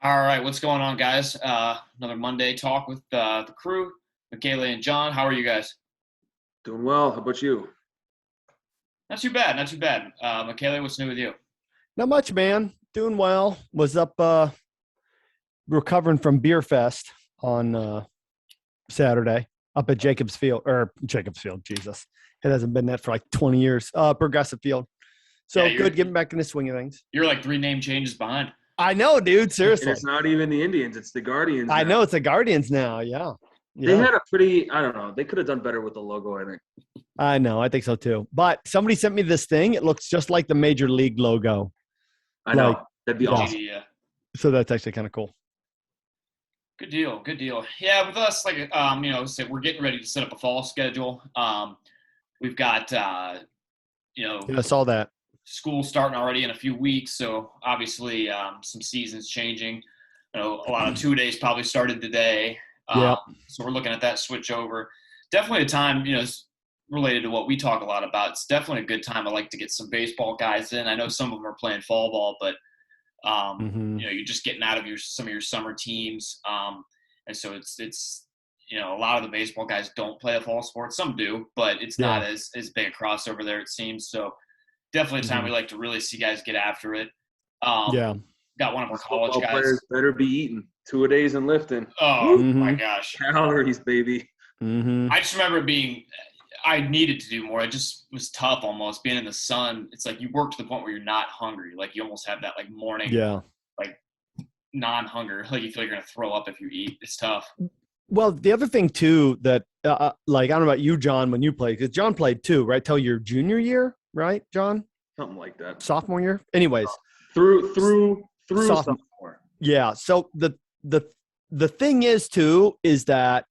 All right, what's going on, guys? Another Monday talk with the crew, Michaela and John. How are you guys? Doing well. How about you? Not too bad, not too bad. Michaela, what's new with you? Not much, man. Doing well. Was up recovering from Beer Fest on Saturday up at Jacobs Field or Jacobs Field, Jesus. It hasn't been that for like 20 years. Progressive Field. So Yeah, good getting back in the swing of things. You're like three name changes behind. I know, dude. And Seriously. it's not even the Indians; it's the Guardians. I now. know it's the Guardians now. Yeah. They Yeah. had a pretty. I don't know. They could have done better with the logo. I think. I know. I think so too. But somebody sent me this thing. It looks just like the Major League logo. I know Like, that'd be yeah. awesome. Yeah, So that's actually kind of cool. good deal, good deal. Yeah, with us, like so we're getting ready to set up a fall schedule. We've got Yeah, I saw that. school starting already in a few weeks, so obviously some seasons changing. A lot of 2 days probably started today. Yeah. So we're looking at that switch over. Definitely a time, it's related to what we talk a lot about. It's definitely a good time. I like to get some baseball guys in. I know some of them are playing fall ball, but you're just getting out of some of your summer teams. And so it's a lot of the baseball guys don't play a fall sport. Some do, but it's not as big a crossover there, it seems. So definitely a time we like to really see guys get after it. Yeah. Got one of our college Football guys. players better be eating 2 days and lifting. Oh Mhm. my gosh. Calories, baby. Mm-hmm. I just remember I needed to do more. It just was tough almost being in the sun. It's like you work to the point where you're not hungry. Like you almost have that like morning, Yeah. like non-hunger. Like you feel like you're going to throw up if you eat. It's tough. Well, the other thing too that like I don't know about you, John, when you played, because John played too, right? Till your junior year, right, John? Something like that. Sophomore year. Anyways, Through Sophomore. sophomore. yeah. So the thing is that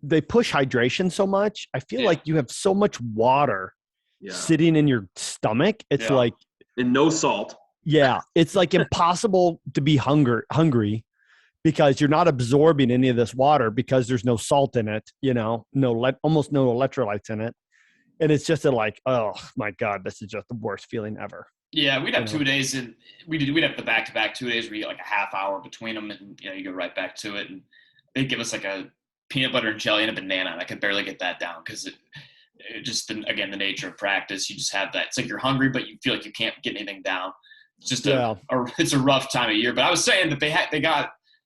they push hydration so much. I feel Yeah. like you have so much water Yeah. sitting in your stomach. It's Yeah. like And no salt. it's like impossible to be hungry because you're not absorbing any of this water because there's no salt in it, almost no electrolytes in it. And it's just oh my God, this is just the worst feeling ever. Yeah, we'd have You know. 2 days, and we'd have the back-to-back 2 days where you get like a half hour between them, and you go right back to it. And they'd give us like a peanut butter and jelly and a banana, and I could barely get that down because it just again the nature of practice. You just have that. It's like you're hungry, but you feel like you can't get anything down. It's just it's a rough time of year. But I was saying that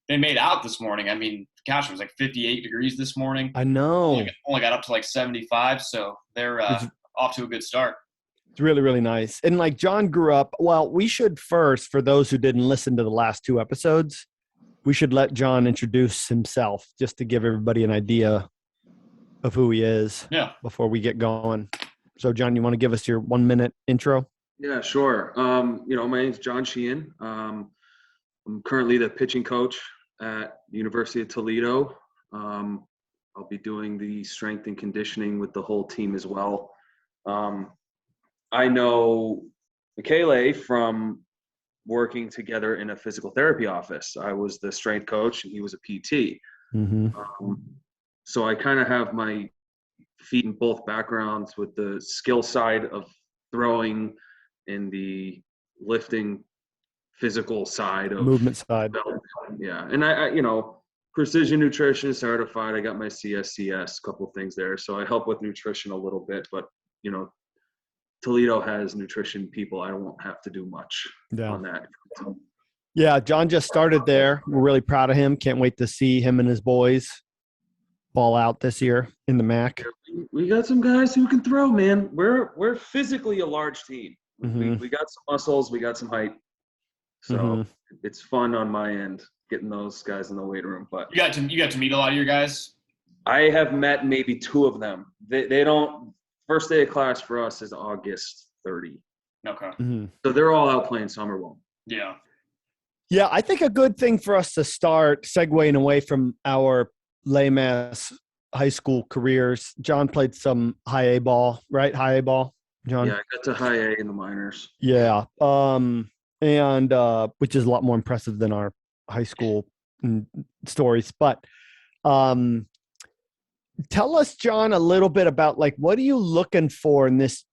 they made out this morning. I mean, gosh, it was like 58 degrees this morning. I know. Only got up to like 75, so they're off to a good start. It's really, really nice. And like John grew up, well, we should first, for those who didn't listen to the last two episodes, we should let John introduce himself just to give everybody an idea of who he is before we get going. So John, you want to give us your 1 minute intro? Yeah, sure. My name's John Sheehan. I'm currently the pitching coach at University of Toledo. I'll be doing the strength and conditioning with the whole team as well. I know Michele from working together in a physical therapy office. I was the strength coach and he was a PT. Mm-hmm. So I kind of have my feet in both backgrounds with the skill side of throwing and the lifting physical side of Movement side. Yeah. And I precision nutrition certified. I got my CSCS, a couple of things there. So I help with nutrition a little bit, but Toledo has nutrition people. I won't have to do much on that. So, yeah, John just started there. We're really proud of him. Can't wait to see him and his boys ball out this year in the MAC. we got some guys who can throw, man. We're physically a large team. Mm-hmm. We got some muscles. We got some height. So it's fun on my end getting those guys in the weight room. But you got to meet a lot of your guys. I have met maybe two of them. They don't. First day of class for us is August 30. Okay. Mm-hmm. So they're all out playing summer ball. Yeah. Yeah, I think a good thing for us to start segueing away from our lame ass high school careers. John played some high A ball, right? High A ball, John? Yeah, I got to high A in the minors. Yeah. And which is a lot more impressive than our high school stories. But tell us, John, a little bit about what are you looking for in this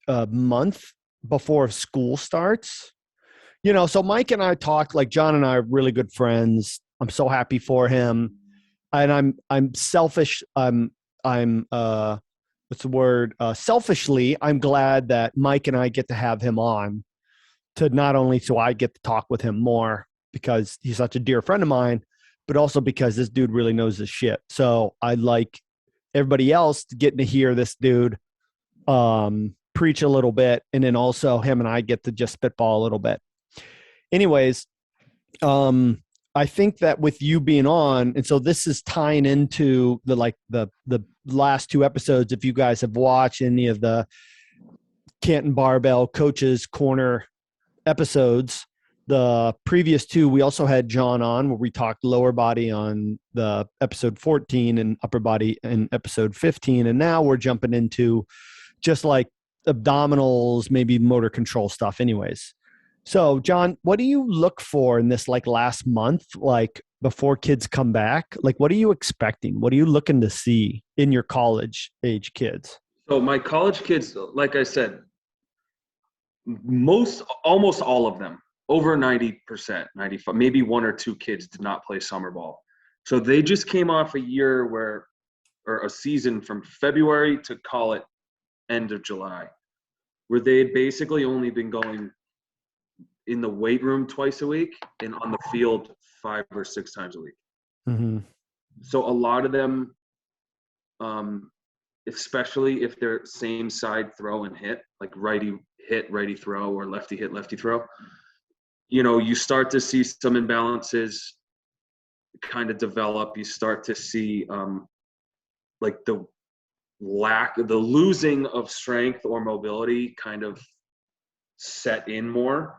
month before school starts? So Mike and I talked, like John and I are really good friends. I'm so happy for him. And I'm selfish. What's the word? Selfishly, I'm glad that Mike and I get to have him on, to not only so I get to talk with him more because he's such a dear friend of mine, but also because this dude really knows his shit. So I like everybody else getting to hear this dude preach a little bit, and then also him and I get to just spitball a little bit. Anyways, I think that with you being on, and so this is tying into the last two episodes. If you guys have watched any of the Canton Barbell Coaches Corner episodes, the previous two, we also had John on where we talked lower body on the episode 14 and upper body in episode 15. And now we're jumping into just like abdominals, maybe motor control stuff anyways. So John, what do you look for in this like last month, like before kids come back? Like, what are you expecting? What are you looking to see in your college age kids? So my college kids, like I said, almost all of them, over 90%, 95, maybe one or two kids did not play summer ball. So they just came off a year or a season from February to call it end of July, where they had basically only been going in the weight room twice a week and on the field 5 or 6 times a week. Mm-hmm. So a lot of them, especially if they're same side throw and hit, like righty hit, righty throw, or lefty hit, lefty throw, you start to see some imbalances kind of develop. You start to see like the losing of strength or mobility kind of set in more.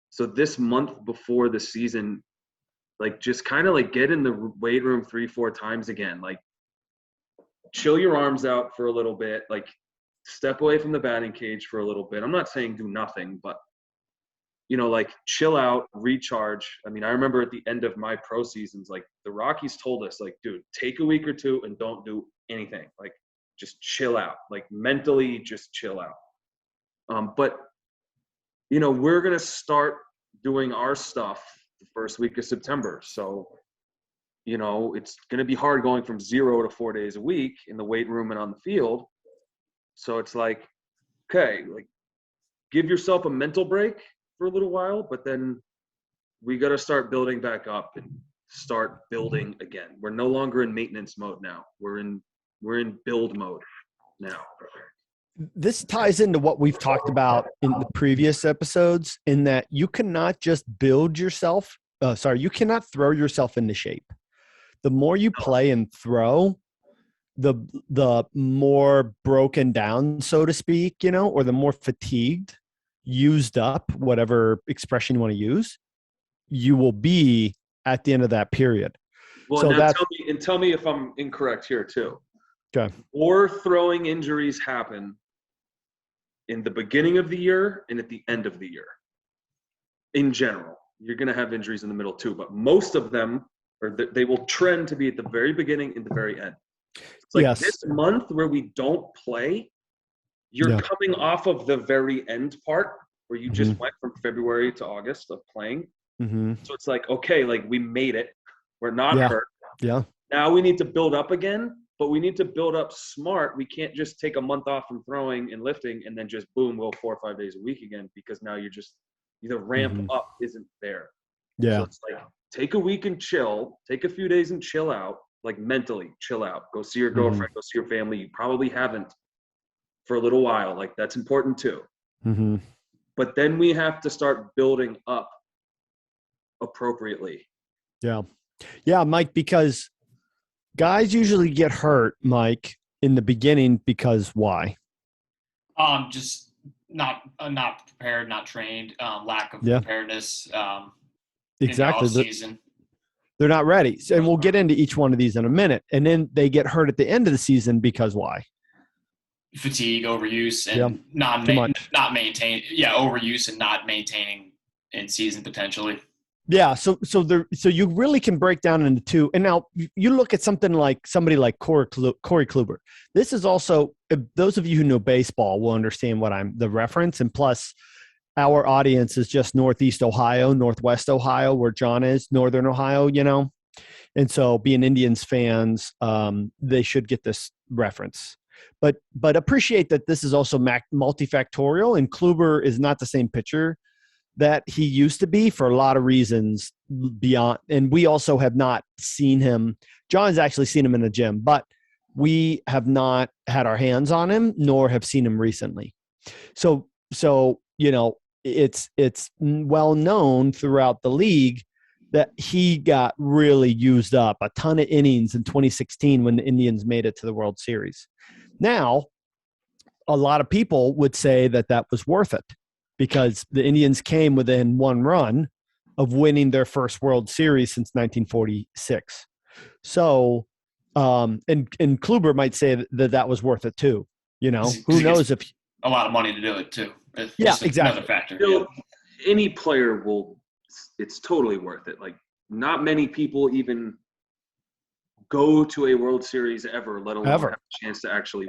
So this month before the season, like just kind of like get in the weight room 3-4 times again, like chill your arms out for a little bit, like step away from the batting cage for a little bit. I'm not saying do nothing, but like chill out, recharge. I mean, I remember at the end of my pro seasons, like the Rockies told us, like, dude, take a week or two and don't do anything. Like just chill out, like mentally just chill out. But we're going to start doing our stuff the first week of September. So, it's going to be hard going from 0 to 4 days a week in the weight room and on the field. So it's like, okay, like give yourself a mental break for a little while, but then we got to start building back up and start building again. We're no longer in maintenance mode now. We're in build mode now. This ties into what we've talked about in the previous episodes, in that you cannot just build yourself. You cannot throw yourself into shape. The more you play and throw, the more broken down, so to speak, or the more fatigued, used up, whatever expression you want to use, you will be at the end of that period. Well, so now tell me if I'm incorrect here too. Okay. Or throwing injuries happen in the beginning of the year and at the end of the year. In general, you're going to have injuries in the middle too, but most of them, they will trend to be at the very beginning and the very end. It's like This month where we don't play, you're coming off of the very end part where you just went from February to August of playing. Mm-hmm. So it's like, okay, like we made it. We're not hurt. Yeah. Now we need to build up again, but we need to build up smart. We can't just take a month off from throwing and lifting and then just boom, go 4 or 5 days a week again, because now you're just the ramp up isn't there. Yeah. So it's like take a week and chill, take a few days and chill out, like mentally chill out. Go see your girlfriend, go see your family. You probably haven't for a little while. Like that's important too. Mm-hmm. But then we have to start building up appropriately. Yeah. Yeah, Mike, because guys usually get hurt, Mike, in the beginning because why? Just not prepared, not trained, lack of preparedness. Exactly. In the off-season. They're not ready. And we'll get into each one of these in a minute. And then they get hurt at the end of the season because why? Fatigue, overuse, and not maintain. Yeah, overuse and not maintaining in season potentially. Yeah, so you really can break down into two. And now you look at somebody like Corey Kluber. This is also, those of you who know baseball will understand the reference. And plus, our audience is just Northeast Ohio, Northwest Ohio, where John is, Northern Ohio, And so being Indians fans, they should get this reference. But appreciate that this is also multifactorial, and Kluber is not the same pitcher that he used to be for a lot of reasons beyond. And we also have not seen him. John's actually seen him in the gym, but we have not had our hands on him, nor have seen him recently. So it's well known throughout the league that he got really used up, a ton of innings in 2016 when the Indians made it to the World Series. Now, a lot of people would say that was worth it because the Indians came within one run of winning their first World Series since 1946. So, and Kluber might say that was worth it too. Who knows if a lot of money to do it too. Yeah, exactly. Another factor. Any player it's totally worth it. Like, not many people even go to a World Series ever, let alone have a chance to actually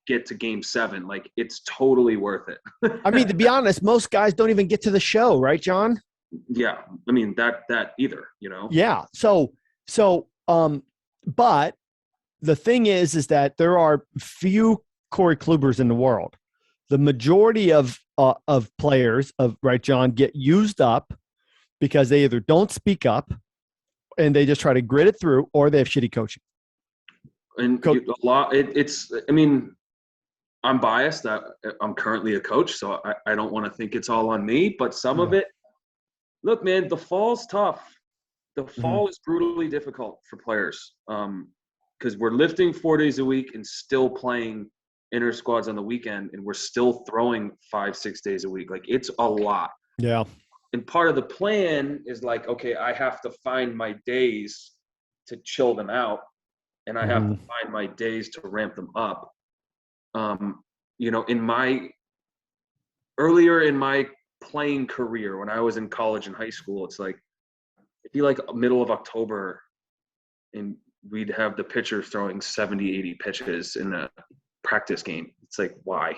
get to Game 7. Like, it's totally worth it. I mean, to be honest, most guys don't even get to the show, right, John? Yeah, I mean that either, Yeah. So, but the thing is that there are few Corey Klubers in the world. The majority of players right, John, get used up because they either don't speak up and they just try to grit it through, or they have shitty coaching. And a lot, I mean, I'm biased. I'm currently a coach, so I don't want to think it's all on me, but some of it, look, man, the fall's tough. The fall is brutally difficult for players because we're lifting 4 days a week and still playing inter squads on the weekend, and we're still throwing 5-6 days a week. Like, it's a lot. Yeah. And part of the plan is like, okay, I have to find my days to chill them out, and I have to find my days to ramp them up. Earlier in my playing career, when I was in college and high school, it's like, it'd be like middle of October and we'd have the pitcher throwing 70, 80 pitches in a practice game. It's like, why?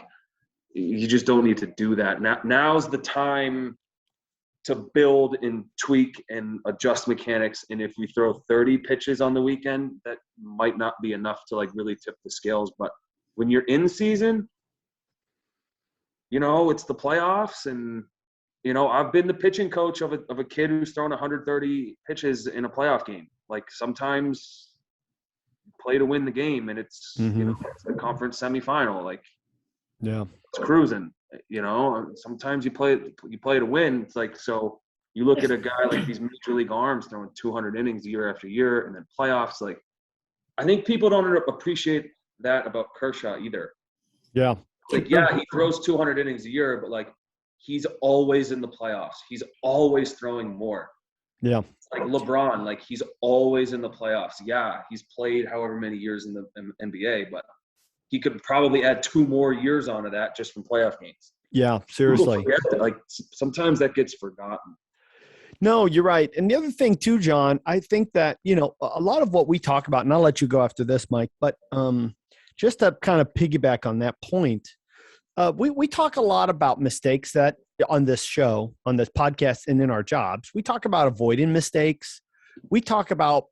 You just don't need to do that. Now's the time to build and tweak and adjust mechanics. And if we throw 30 pitches on the weekend, that might not be enough to like really tip the scales. But when you're in season, it's the playoffs, and I've been the pitching coach of a kid who's thrown 130 pitches in a playoff game. Like, sometimes you play to win the game, and it's it's the conference semifinal. Like, yeah, it's cruising. Sometimes you play to win. It's like, so you look at a guy like these major league arms throwing 200 innings year after year, and then playoffs. Like, I think people don't appreciate that about Kershaw either. Yeah. Like, yeah, he throws 200 innings a year, but like, he's always in the playoffs. He's always throwing more. Yeah. It's like LeBron, like, he's always in the playoffs. Yeah, he's played however many years in the NBA, but he could probably add 2 more years onto that just from playoff games. Yeah, seriously. Like, sometimes that gets forgotten. No, you're right. And the other thing too, John, I think that, a lot of what we talk about, and I'll let you go after this, Mike, but just to kind of piggyback on that point, we talk a lot about mistakes that on this show, on this podcast, and in our jobs. We talk about avoiding mistakes. We talk about,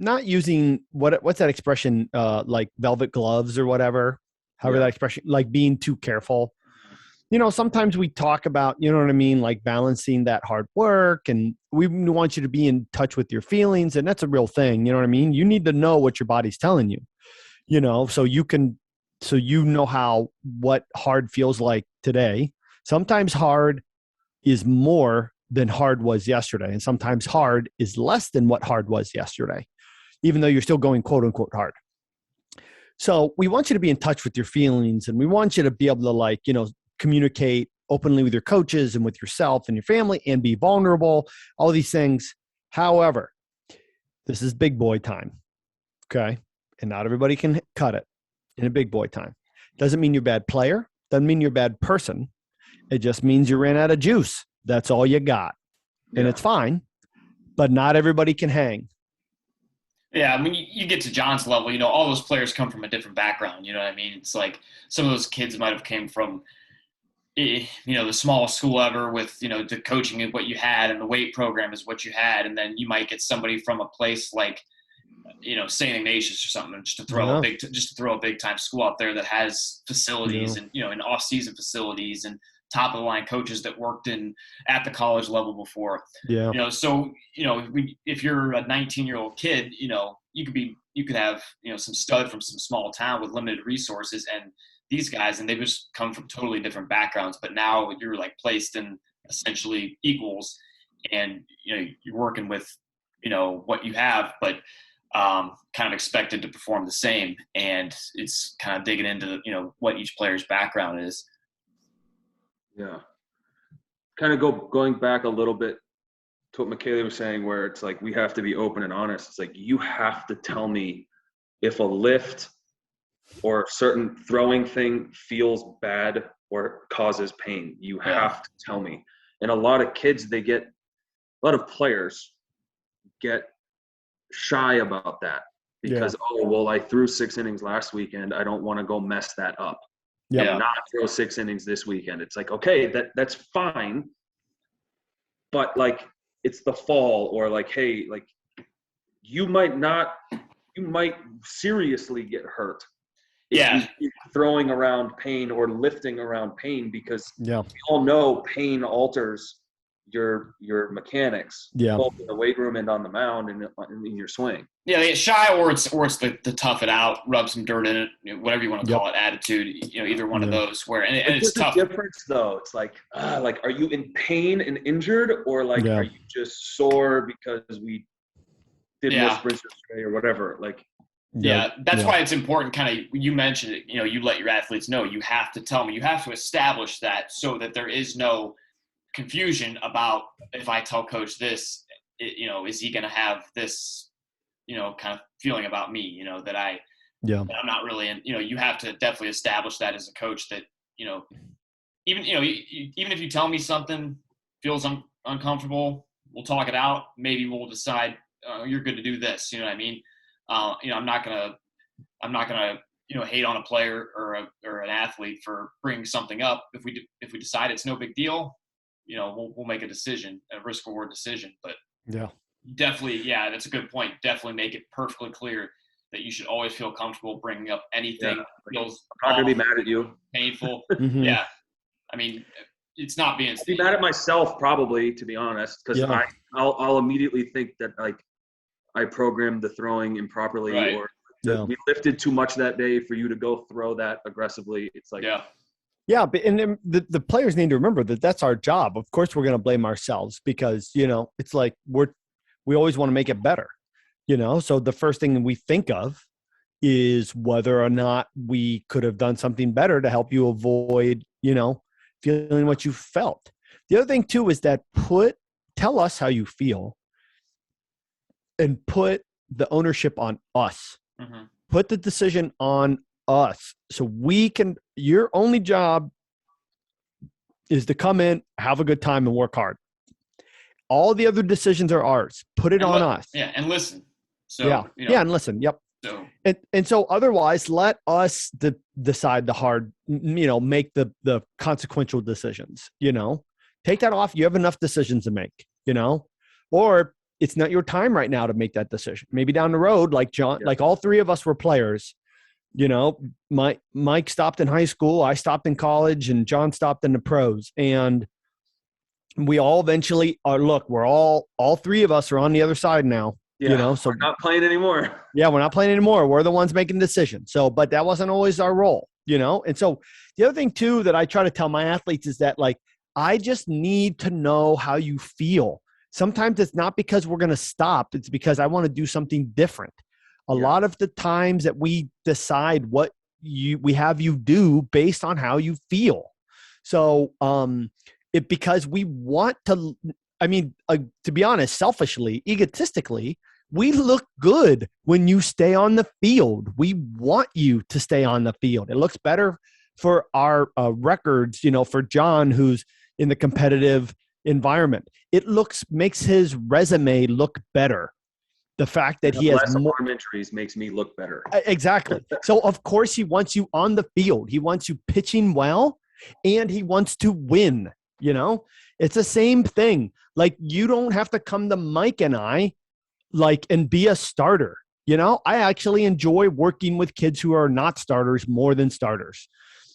not using what's that expression, like velvet gloves or whatever, however that expression, like being too careful. Sometimes we talk about, like balancing that hard work, and we want you to be in touch with your feelings, and that's a real thing. You know what I mean? You need to know what your body's telling you, so you know what hard feels like today. Sometimes hard is more than hard was yesterday, and sometimes hard is less than what hard was yesterday, even though you're still going quote unquote hard. So we want you to be in touch with your feelings, and we want you to be able to communicate openly with your coaches and with yourself and your family and be vulnerable, all these things. However, this is big boy time. Okay. And not everybody can cut it in a big boy time. Doesn't mean you're a bad player. Doesn't mean you're a bad person. It just means you ran out of juice. That's all you got. And it's fine, but not everybody can hang. Yeah, I mean, you get to John's level, all those players come from a different background. You know what I mean? It's like some of those kids might have came from the smallest school ever with, the coaching and what you had and the weight program is what you had. And then you might get somebody from a place like, St. Ignatius or something, just to throw a big time school out there that has facilities and, and off season facilities and top of the line coaches that worked at the college level before. So, if you're a 19-year-old kid, you could have, some stud from some small town with limited resources, and these guys, and they just come from totally different backgrounds, but now you're like placed in essentially equals, and, you're working with, what you have, but kind of expected to perform the same. And it's kind of digging into, what each player's background is. Yeah. Kind of going back a little bit to what Michaela was saying, where it's like, we have to be open and honest. It's like, you have to tell me if a lift or a certain throwing thing feels bad or causes pain. You have to tell me. And a lot of players get shy about that because, I threw 6 innings last weekend. I don't want to go mess that up. Not throw 6 innings this weekend. It's like, okay, that's fine. But like, it's the fall, or like, hey, like, you might seriously get hurt if you keep throwing around pain or lifting around pain, because we all know pain alters your mechanics, both in the weight room and on the mound and in your swing. Yeah, they get shy, or it's the tough it out, rub some dirt in it, whatever you want to call it, attitude. Either one of those. Where and it's tough. The difference though, it's like, are you in pain and injured, or like, are you just sore because we did more sprints yesterday or whatever? Like, that's why it's important. Kind of, you mentioned it. You let your athletes know. You have to tell me. You have to establish that so that there is no confusion about, if I tell coach this, is he going to have this, kind of feeling about me, that I'm not really in, you have to definitely establish that as a coach, that, even if you tell me something feels uncomfortable, we'll talk it out. Maybe we'll decide, you're good to do this. You know what I mean? I'm not gonna, hate on a player or an athlete for bringing something up. If we decide it's no big deal, we'll make a decision, a risk reward decision. But definitely, that's a good point. Definitely make it perfectly clear that you should always feel comfortable bringing up anything that feels I'm not gonna be mad at you. Painful. Yeah. I mean, it's not being. I'll be mad at myself probably, to be honest, because I'll immediately think that, like, I programmed the throwing improperly, or we lifted too much that day for you to go throw that aggressively. It's like, but and the players need to remember that that's our job. Of course, we're going to blame ourselves because, it's like we always want to make it better, So the first thing we think of is whether or not we could have done something better to help you avoid, feeling what you felt. The other thing too is that tell us how you feel and put the ownership on us. Mm-hmm. Put the decision on us. So we can, your only job is to come in, have a good time, and work hard. All the other decisions are ours. Put it on us. Yeah, and listen. So and listen. Yep. So and so otherwise, let us decide the hard. Make the consequential decisions. Take that off. You have enough decisions to make. Or it's not your time right now to make that decision. Maybe down the road, like John, like all three of us were players. Mike stopped in high school, I stopped in college, and John stopped in the pros. And we all eventually are, we're all three of us are on the other side now, so we're not playing anymore. Yeah. We're not playing anymore. We're the ones making decisions. So, but that wasn't always our role, And so the other thing too, that I try to tell my athletes is that, like, I just need to know how you feel. Sometimes it's not because we're going to stop. It's because I want to do something different. A lot of the times that we decide what we have you do based on how you feel. So because we want to, to be honest, selfishly, egotistically, we look good when you stay on the field. We want you to stay on the field. It looks better for our records, for John, who's in the competitive environment. It makes his resume look better. The fact that he has more arm injuries makes me look better. Exactly. So of course he wants you on the field. He wants you pitching well. and he wants to win. You know, it's the same thing. Like, you don't have to come to Mike and I and be a starter. You know, I actually enjoy working with kids who are not starters more than starters,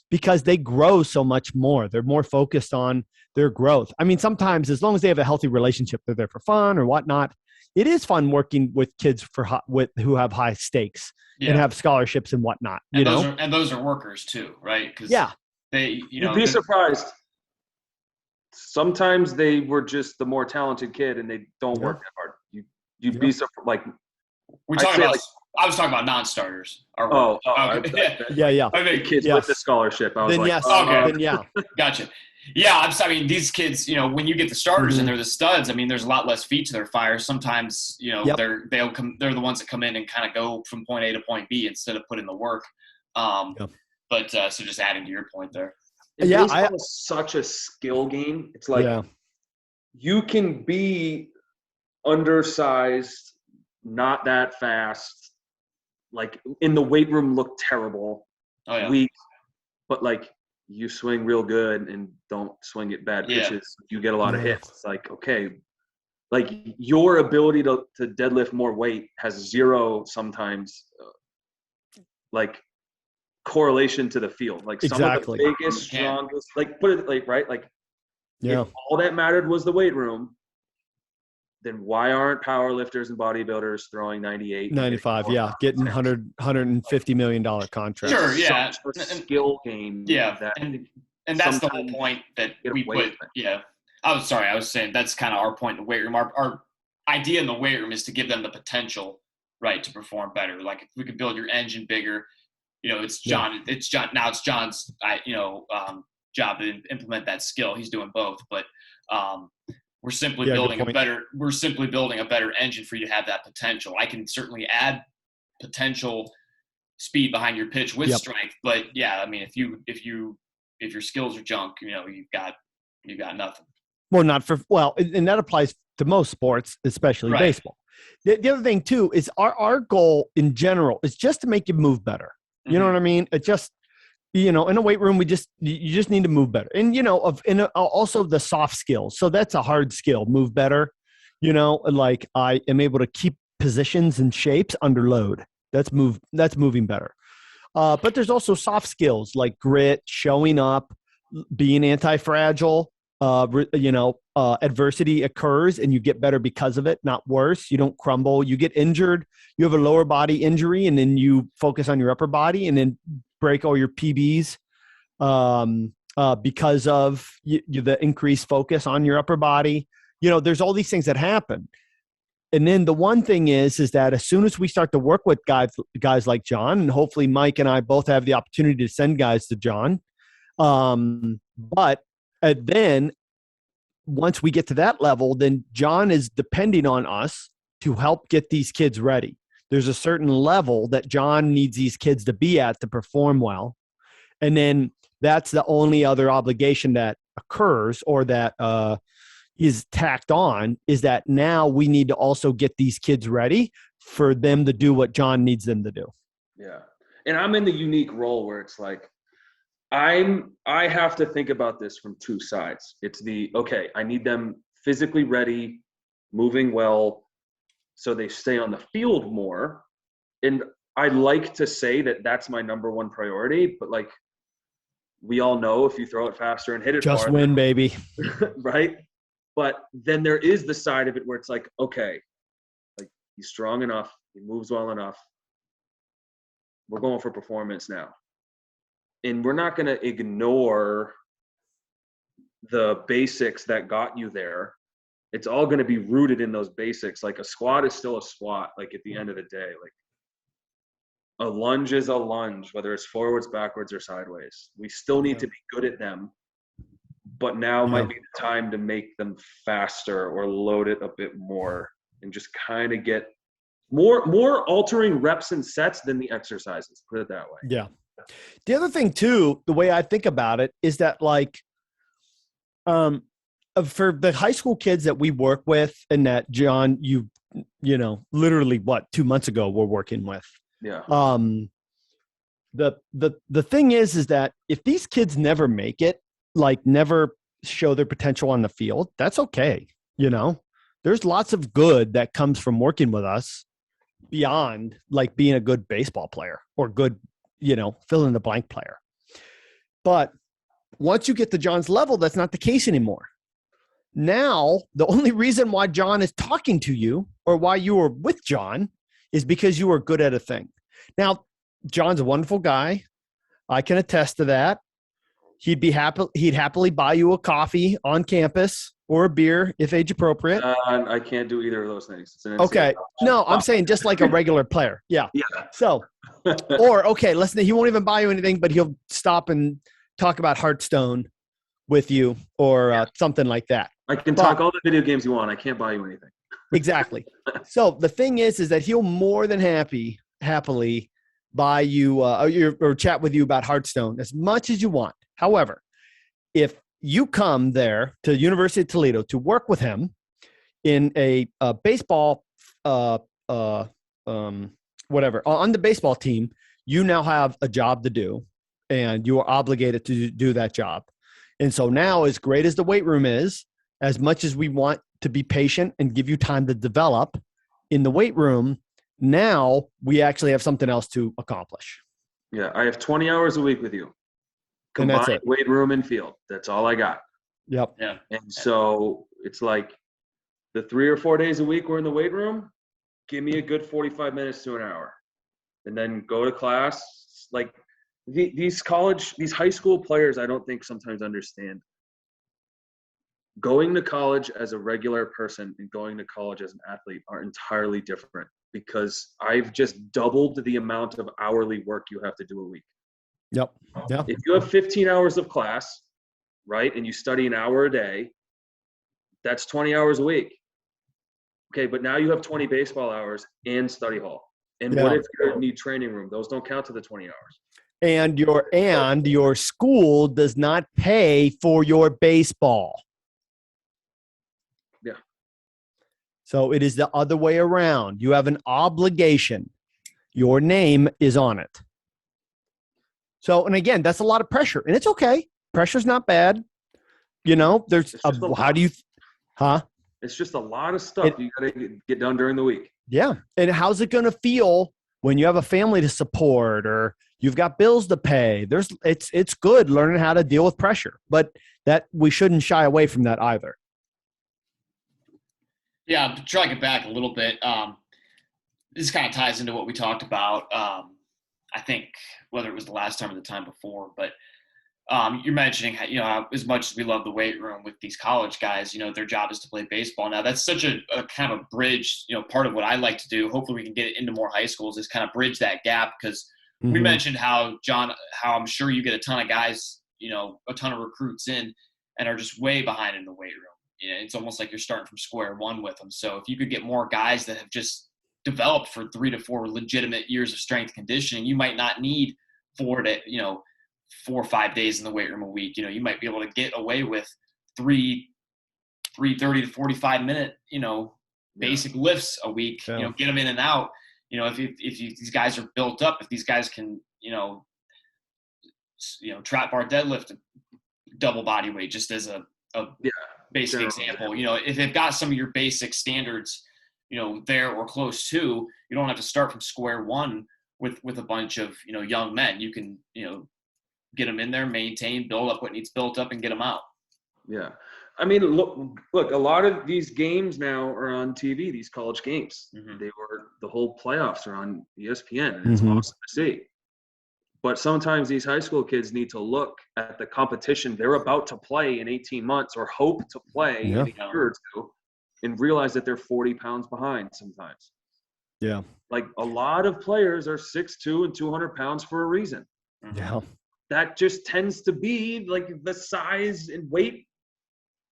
because they grow so much more. They're more focused on their growth. I mean, sometimes, as long as they have a healthy relationship, they're there for fun or whatnot. It is fun working with kids who have high stakes and have scholarships and whatnot. And those are workers too, right? Because you'd be surprised. Sometimes they were just the more talented kid, and they don't work that hard. You'd be surprised. Like, I was talking about non-starters. Okay. Yeah. I mean, kids with the scholarship. I was Gotcha. Yeah, I mean, these kids, when you get the starters and they're the studs, I mean, there's a lot less feet to their fire. Sometimes, they're the ones that come in and kind of go from point A to point B instead of put in the work. But so just adding to your point there. Baseball is such a skill game. It's like you can be undersized, not that fast, like in the weight room look terrible, weak, but like you swing real good and don't swing at bad pitches. You get a lot of hits. It's like, okay, like your ability to deadlift more weight has zero sometimes like correlation to the field. Like some of the biggest, strongest, like put it like, right? Like if all that mattered was the weight room, then why aren't power lifters and bodybuilders throwing 98, 95? Getting $150 million contracts. Sure, Such a skill game. And that's the whole point that we put. I was saying that's kind of our point in the weight room. Our idea in the weight room is to give them the potential, right, to perform better. Like, if we could build your engine bigger, it's John. It's John. Now it's John's, job to implement that skill. He's doing both, but we're simply building a better engine for you to have that potential. I can certainly add potential speed behind your pitch with strength, but I mean, if your skills are junk, you've got nothing. Well, and that applies to most sports, especially baseball. The other thing too is our goal in general is just to make you move better. You know what I mean? It just, in a weight room, you just need to move better. And, also the soft skills. So that's a hard skill, move better. Like, I am able to keep positions and shapes under load. That's moving better. But there's also soft skills like grit, showing up, being anti-fragile. Adversity occurs and you get better because of it, not worse. You don't crumble. You get injured. You have a lower body injury, and then you focus on your upper body and then break all your PBs because of the increased focus on your upper body. There's all these things that happen. And then the one thing is that as soon as we start to work with guys like John, and hopefully Mike and I both have the opportunity to send guys to John, but then once we get to that level, then John is depending on us to help get these kids ready. There's a certain level that John needs these kids to be at to perform well. And then that's the only other obligation that occurs or that is tacked on, is that now we need to also get these kids ready for them to do what John needs them to do. Yeah. And I'm in the unique role where it's like, I have to think about this from two sides. It's I need them physically ready, moving well, so they stay on the field more. And I like to say that that's my number one priority, but like, we all know if you throw it faster and hit it just farther, win, baby. Right? But then there is the side of it where it's like, okay, like, he's strong enough, he moves well enough, we're going for performance now. And we're not going to ignore the basics that got you there. It's all going to be rooted in those basics. Like, a squat is still a squat, like, at the end of the day. Like, a lunge is a lunge, whether it's forwards, backwards, or sideways. We still need to be good at them. But now might be the time to make them faster or load it a bit more and just kind of get more altering reps and sets than the exercises. Put it that way. Yeah. The other thing too, the way I think about it is that, like, for the high school kids that we work with, and that John, literally 2 months ago we're working with. Yeah. the thing is that if these kids never make it, like never show their potential on the field, that's okay. You know, there's lots of good that comes from working with us beyond like being a good baseball player or good, fill in the blank player. But once you get to John's level, that's not the case anymore. Now, the only reason why John is talking to you or why you were with John is because you were good at a thing. Now, John's a wonderful guy. I can attest to that. He'd happily buy you a coffee on campus or a beer if age appropriate. I can't do either of those things. Okay. No, I'm saying just like a regular player. Yeah. Yeah. So, or okay, listen, he won't even buy you anything, but he'll stop and talk about Hearthstone with you or something like that. I can talk all the video games you want. I can't buy you anything. Exactly. So the thing is that he'll more than happily buy you or chat with you about Hearthstone as much as you want. However, if you come there to University of Toledo to work with him in a baseball, whatever, on the baseball team, you now have a job to do and you are obligated to do that job. And so now, as great as the weight room is, as much as we want to be patient and give you time to develop in the weight room, now we actually have something else to accomplish. Yeah, I have 20 hours a week with you. Combined weight room and field. That's all I got. Yep. Yeah. And so it's like the 3 or 4 days a week we're in the weight room, give me a good 45 minutes to an hour. And then go to class. Like these high school players, I don't think sometimes understand. Going to college as a regular person and going to college as an athlete are entirely different because I've just doubled the amount of hourly work you have to do a week. Yep. Yeah. If you have 15 hours of class, right, and you study an hour a day, that's 20 hours a week. Okay, but now you have 20 baseball hours and study hall. And what if you need training room? Those don't count to the 20 hours. And your school does not pay for your baseball. Yeah. So it is the other way around. You have an obligation. Your name is on it. So, and again, that's a lot of pressure, and it's okay. Pressure's not bad. It's just a lot of stuff you got to get done during the week. Yeah. And how's it going to feel when you have a family to support or you've got bills to pay? It's good learning how to deal with pressure, but that we shouldn't shy away from that either. Yeah, to drag it back a little bit, this kind of ties into what we talked about. I think whether it was the last time or the time before, but you're mentioning how, as much as we love the weight room with these college guys, their job is to play baseball. Now that's such a kind of a bridge, part of what I like to do. Hopefully we can get it into more high schools is kind of bridge that gap. Cause we mentioned how I'm sure you get a ton of guys, a ton of recruits in and are just way behind in the weight room. It's almost like you're starting from square one with them. So if you could get more guys that have just developed for 3 to 4 legitimate years of strength conditioning, you might not need 4 or 5 days in the weight room a week. You might be able to get away with 3 30 to 45 minute, basic lifts a week, get them in and out. If these guys are built up, if these guys can, trap bar deadlift double body weight, just as a basic example, if they've got some of your basic standards, there or close to, you don't have to start from square one with a bunch of, young men. You can, get them in there, maintain, build up what needs built up and get them out. Yeah. I mean, look, a lot of these games now are on TV, these college games. Mm-hmm. The whole playoffs are on ESPN, and it's awesome to see. But sometimes these high school kids need to look at the competition they're about to play in 18 months or hope to play in a year or two and realize that they're 40 pounds behind sometimes. Yeah. Like a lot of players are 6'2" and 200 pounds for a reason. Yeah. That just tends to be like the size and weight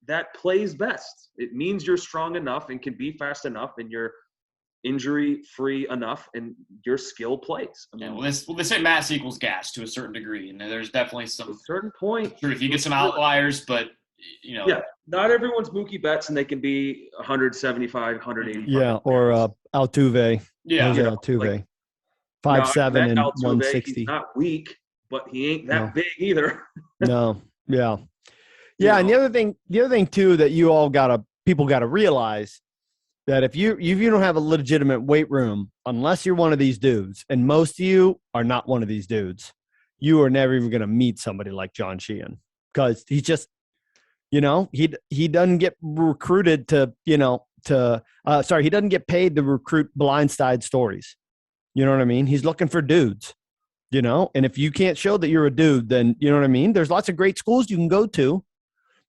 that plays best. It means you're strong enough and can be fast enough and you're injury-free enough and your skill plays. I mean, well, they say mass equals gas to a certain degree, and there's definitely some – a certain point. Sure, if you get some outliers, but, Yeah, not everyone's Mookie Betts and they can be 175, 185. Yeah, or Altuve. Yeah. Altuve. 5'7" met and Altuve. 160. He's not weak, but he ain't that No. big either. No. Yeah. You Yeah. And know. the other thing too, that people gotta realize that if you don't have a legitimate weight room, unless you're one of these dudes, and most of you are not one of these dudes, you are never even going to meet somebody like John Sheehan, because he's just, he doesn't get recruited to, he doesn't get paid to recruit blindside stories. You know what I mean? He's looking for dudes, and if you can't show that you're a dude, then you know what I mean? There's lots of great schools you can go to,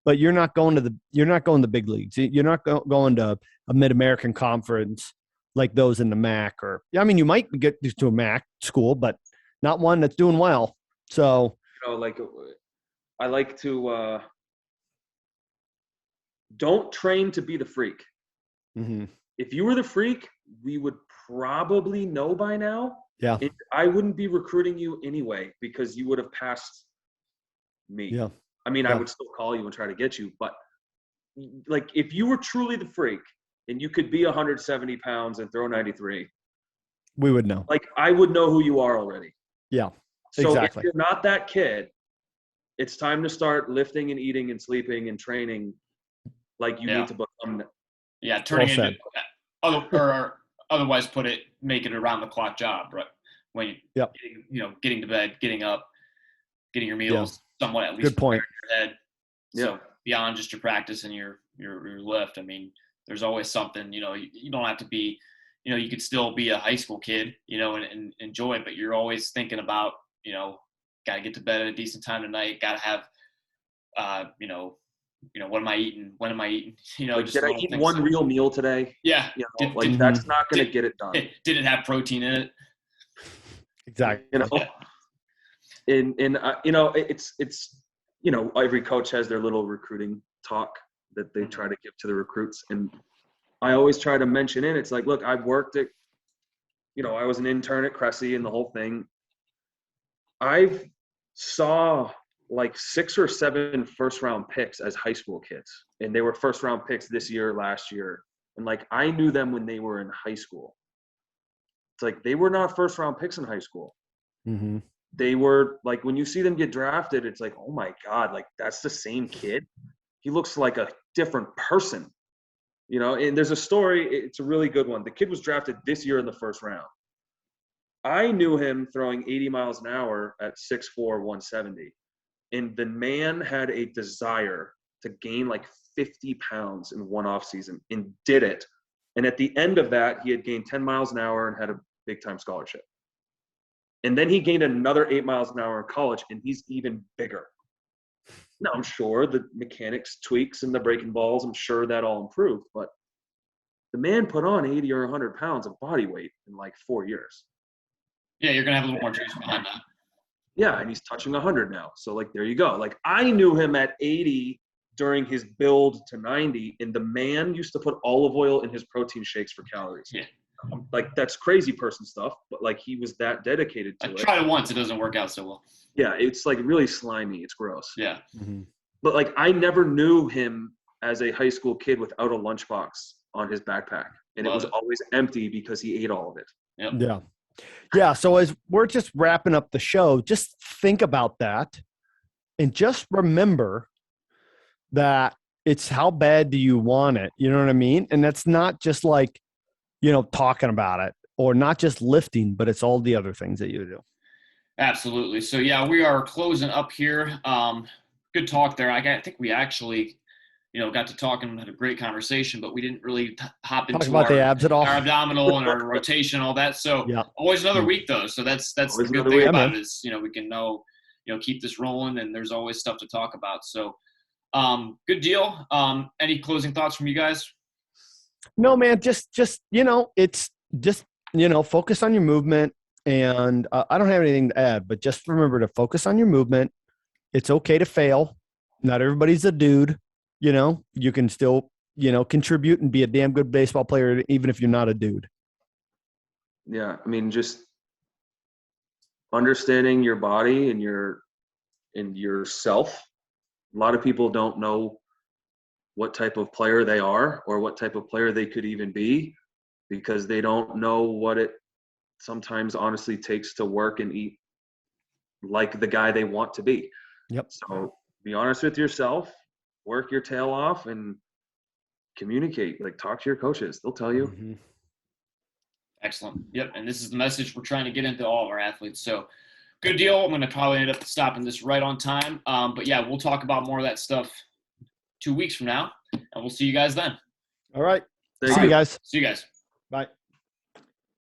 but you're not going to the big leagues. You're not going to a Mid-American conference like those in the MAC, or, you might get to a MAC school, but not one that's doing well. So, Like I like to, don't train to be the freak. mm-hmm. If you were the freak, we would probably know by now. Yeah. I wouldn't be recruiting you anyway, because you would have passed me. Yeah. I would still call you and try to get you, but like if you were truly the freak and you could be 170 pounds and throw 93, we would know. Like I would know who you are already. Yeah, so exactly. If you're not that kid, it's time to start lifting and eating and sleeping and training like you need to become. Yeah, turning into or otherwise make it a around the clock job, right? When getting to bed, getting up, getting your meals somewhat at least. Good point. In your head. So beyond just your practice and your lift, there's always something. You don't have to be. You could still be a high school kid, and enjoy it, but you're always thinking about, got to get to bed at a decent time tonight. Got to have, what am I eating? When am I eating? Like, did I eat one real meal today? Yeah. That's not going to get it done. Did it have protein in it? Exactly. It's every coach has their little recruiting talk that they try to give to the recruits. And I always try to mention it's like, look, I've worked at, I was an intern at Cressy and the whole thing. I've saw like 6 or 7 first-round picks as high school kids. And they were first-round picks this year, last year. And like, I knew them when they were in high school. It's like, they were not first-round picks in high school. Mm-hmm. They were like, when you see them get drafted, it's like, oh my God, like that's the same kid. He looks like a different person, and there's a story. It's a really good one. The kid was drafted this year in the first round. I knew him throwing 80 miles an hour at 6'4", 170. And the man had a desire to gain like 50 pounds in one off season and did it. And at the end of that, he had gained 10 miles an hour and had a big time scholarship. And then he gained another 8 miles an hour in college, and he's even bigger. Now, I'm sure the mechanics tweaks and the breaking balls, I'm sure that all improved. But the man put on 80 or 100 pounds of body weight in like 4 years. Yeah, you're going to have a little more juice behind that. Yeah, and he's touching 100 now. So, like, there you go. Like, I knew him at 80 during his build to 90, and the man used to put olive oil in his protein shakes for calories. Yeah. Like, that's crazy person stuff, but like he was that dedicated to it. I tried it once, it doesn't work out so well. Yeah, it's like really slimy. It's gross. Yeah. Mm-hmm. But like I never knew him as a high school kid without a lunchbox on his backpack. And it was always empty because he ate all of it. Yep. Yeah. Yeah. So as we're just wrapping up the show, just think about that and just remember that it's how bad do you want it? You know what I mean? And that's not just like, talking about it, or not just lifting, but it's all the other things that you do. Absolutely. So yeah, we are closing up here. Good talk there. I think we actually, got to talk and had a great conversation, but we didn't really hop into the abs at all. Our abdominal and our rotation, all that. So always another week though. So that's the good thing about it is, we can keep this rolling, and there's always stuff to talk about. So good deal. Any closing thoughts from you guys? No, man, it's just, focus on your movement. And I don't have anything to add, but just remember to focus on your movement. It's okay to fail. Not everybody's a dude. You can still, contribute and be a damn good baseball player, even if you're not a dude. Yeah. Just understanding your body and yourself. A lot of people don't know what type of player they are or what type of player they could even be, because they don't know what it's sometimes honestly takes to work and eat like the guy they want to be. Yep. So be honest with yourself, work your tail off, and communicate. Like, talk to your coaches. They'll tell you. Mm-hmm. Excellent. Yep. And this is the message we're trying to get into all of our athletes. So good deal. I'm going to probably end up stopping this right on time. But yeah, we'll talk about more of that stuff 2 weeks from now, and we'll see you guys then. All right. Thank See you. you guys. See you guys. Bye.